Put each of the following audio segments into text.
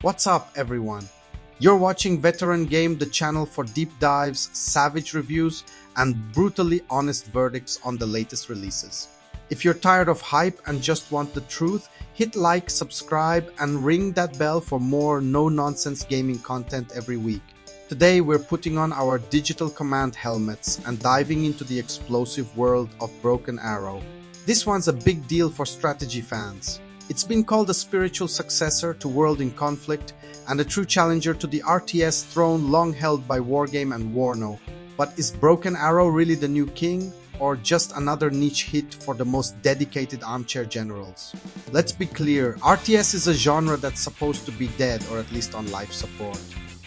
What's up, everyone? You're watching Veteran Game, the channel for deep dives, savage reviews, and brutally honest verdicts on the latest releases. If you're tired of hype and just want the truth, hit like, subscribe, and ring that bell for more no-nonsense gaming content every week. Today, we're putting on our digital command helmets and diving into the explosive world of Broken Arrow. This one's a big deal for strategy fans. It's been called a spiritual successor to World in Conflict and a true challenger to the RTS throne long held by Wargame and WARNO. But is Broken Arrow really the new king, or just another niche hit for the most dedicated armchair generals? Let's be clear, RTS is a genre that's supposed to be dead, or at least on life support.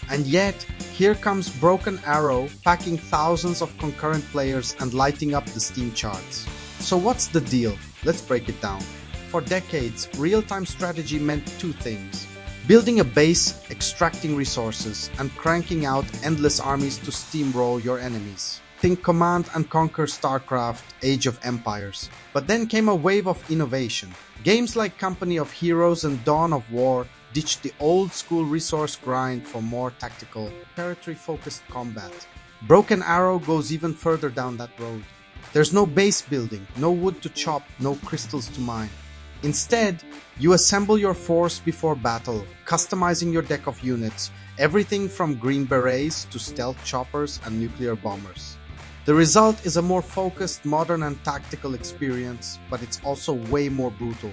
And yet, here comes Broken Arrow, packing thousands of concurrent players and lighting up the Steam charts. So what's the deal? Let's break it down. For decades, real-time strategy meant two things: building a base, extracting resources, and cranking out endless armies to steamroll your enemies. Think Command and Conquer StarCraft, Age of Empires. But then came a wave of innovation. Games like Company of Heroes and Dawn of War ditched the old-school resource grind for more tactical, territory-focused combat. Broken Arrow goes even further down that road. There's no base building, no wood to chop, no crystals to mine. Instead, you assemble your force before battle, customizing your deck of units, everything from Green Berets to stealth choppers and nuclear bombers. The result is a more focused, modern and tactical experience, but it's also way more brutal.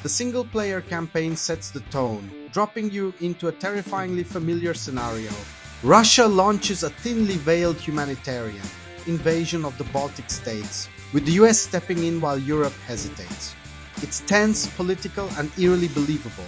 The single-player campaign sets the tone, dropping you into a terrifyingly familiar scenario. Russia launches a thinly veiled humanitarian invasion of the Baltic states, with the US stepping in while Europe hesitates. It's tense, political, and eerily believable.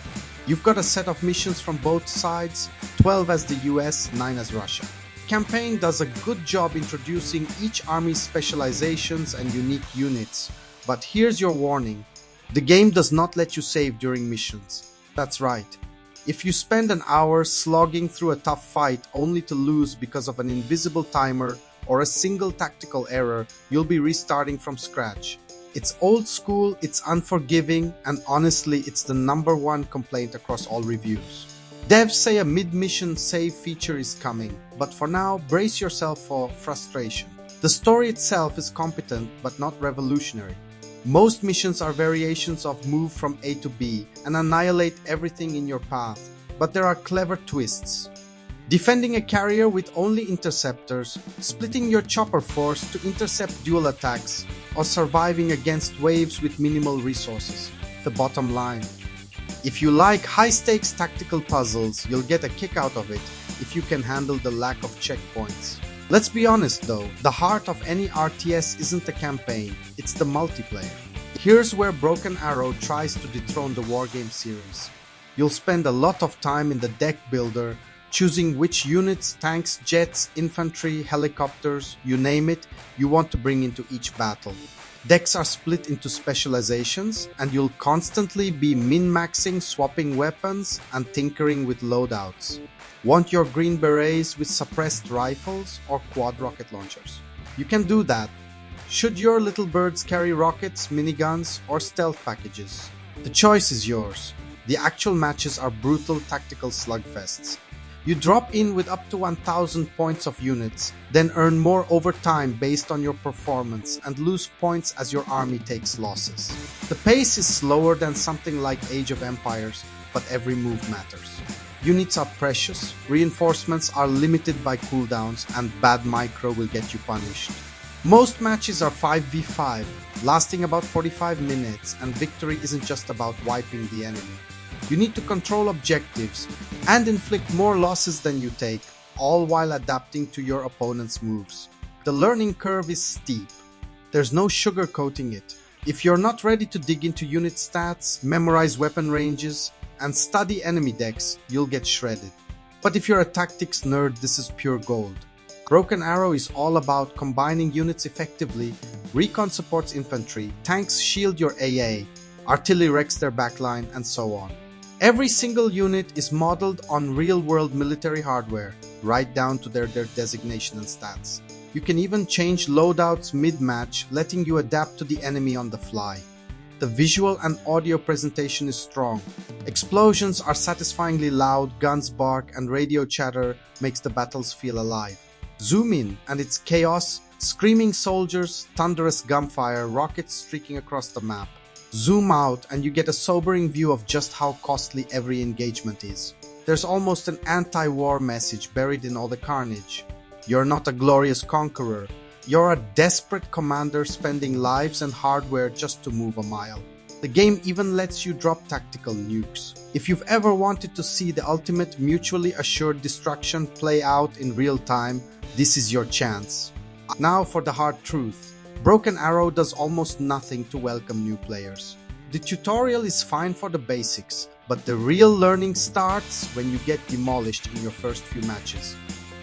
You've got a set of missions from both sides, 12 as the US, 9 as Russia. The campaign does a good job introducing each army's specializations and unique units, but here's your warning: the game does not let you save during missions. That's right. If you spend an hour slogging through a tough fight only to lose because of an invisible timer or a single tactical error, you'll be restarting from scratch. It's old school, it's unforgiving, and honestly, it's the #1 complaint across all reviews. Devs say a mid-mission save feature is coming, but for now, brace yourself for frustration. The story itself is competent, but not revolutionary. Most missions are variations of move from A to B and annihilate everything in your path, but there are clever twists. Defending a carrier with only interceptors, splitting your chopper force to intercept dual attacks, or surviving against waves with minimal resources. The bottom line: if you like high-stakes tactical puzzles, you'll get a kick out of it if you can handle the lack of checkpoints. Let's be honest though, the heart of any RTS isn't the campaign, it's the multiplayer. Here's where Broken Arrow tries to dethrone the Wargame series. You'll spend a lot of time in the deck builder, choosing which units, tanks, jets, infantry, helicopters, you name it, you want to bring into each battle. Decks are split into specializations, and you'll constantly be min-maxing, swapping weapons, and tinkering with loadouts. Want your Green Berets with suppressed rifles or quad rocket launchers? You can do that. Should your little birds carry rockets, miniguns, or stealth packages? The choice is yours. The actual matches are brutal tactical slugfests. You drop in with up to 1,000 points of units, then earn more over time based on your performance and lose points as your army takes losses. The pace is slower than something like Age of Empires, but every move matters. Units are precious, reinforcements are limited by cooldowns, and bad micro will get you punished. Most matches are 5v5, lasting about 45 minutes, and victory isn't just about wiping the enemy. You need to control objectives and inflict more losses than you take, all while adapting to your opponent's moves. The learning curve is steep. There's no sugarcoating it. If you're not ready to dig into unit stats, memorize weapon ranges, and study enemy decks, you'll get shredded. But if you're a tactics nerd, this is pure gold. Broken Arrow is all about combining units effectively. Recon supports infantry, tanks shield your AA, artillery wrecks their backline, and so on. Every single unit is modeled on real-world military hardware, right down to their designation and stats. You can even change loadouts mid-match, letting you adapt to the enemy on the fly. The visual and audio presentation is strong. Explosions are satisfyingly loud, guns bark, and radio chatter makes the battles feel alive. Zoom in, and it's chaos, screaming soldiers, thunderous gunfire, rockets streaking across the map. Zoom out, and you get a sobering view of just how costly every engagement is. There's almost an anti-war message buried in all the carnage. You're not a glorious conqueror. You're a desperate commander spending lives and hardware just to move a mile. The game even lets you drop tactical nukes. If you've ever wanted to see the ultimate mutually assured destruction play out in real time, this is your chance. Now for the hard truth. Broken Arrow does almost nothing to welcome new players. The tutorial is fine for the basics, but the real learning starts when you get demolished in your first few matches.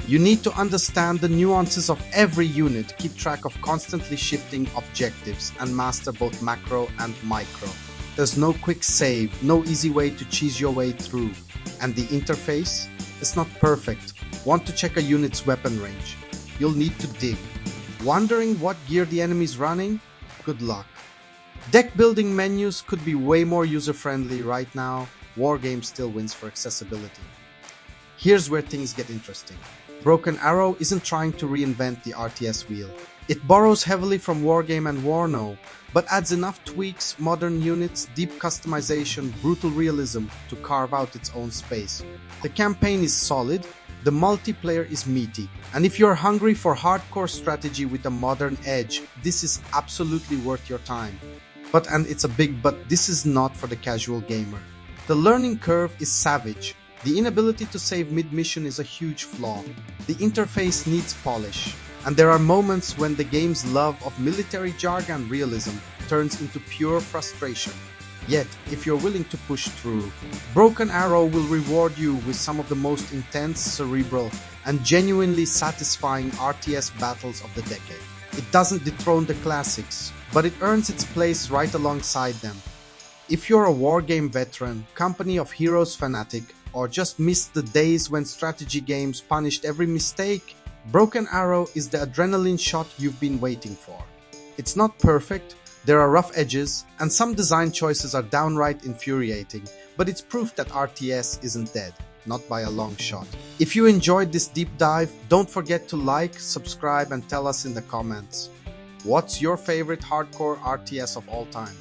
You need to understand the nuances of every unit, keep track of constantly shifting objectives, and master both macro and micro. There's no quick save, no easy way to cheese your way through. And the interface? It's not perfect. Want to check a unit's weapon range? You'll need to dig. Wondering what gear the enemy's running? Good luck. Deck building menus could be way more user-friendly. Right now, Wargame still wins for accessibility. Here's where things get interesting. Broken Arrow isn't trying to reinvent the RTS wheel. It borrows heavily from Wargame and WARNO, but adds enough tweaks, modern units, deep customization, brutal realism to carve out its own space. The campaign is solid, the multiplayer is meaty, and if you're hungry for hardcore strategy with a modern edge, this is absolutely worth your time. And it's a big but, this is not for the casual gamer. The learning curve is savage. The inability to save mid-mission is a huge flaw. The interface needs polish, and there are moments when the game's love of military jargon realism turns into pure frustration. Yet, if you're willing to push through, Broken Arrow will reward you with some of the most intense, cerebral, and genuinely satisfying RTS battles of the decade. It doesn't dethrone the classics, but it earns its place right alongside them. If you're a Wargame veteran, Company of Heroes fanatic, or just missed the days when strategy games punished every mistake, Broken Arrow is the adrenaline shot you've been waiting for. It's not perfect, there are rough edges, and some design choices are downright infuriating, but it's proof that RTS isn't dead, not by a long shot. If you enjoyed this deep dive, don't forget to like, subscribe, and tell us in the comments. What's your favorite hardcore RTS of all time?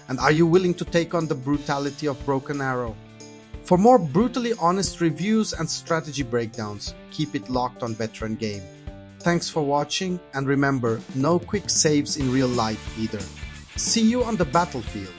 And are you willing to take on the brutality of Broken Arrow? For more brutally honest reviews and strategy breakdowns, keep it locked on Veteran Game. Thanks for watching, and remember, no quick saves in real life either. See you on the battlefield.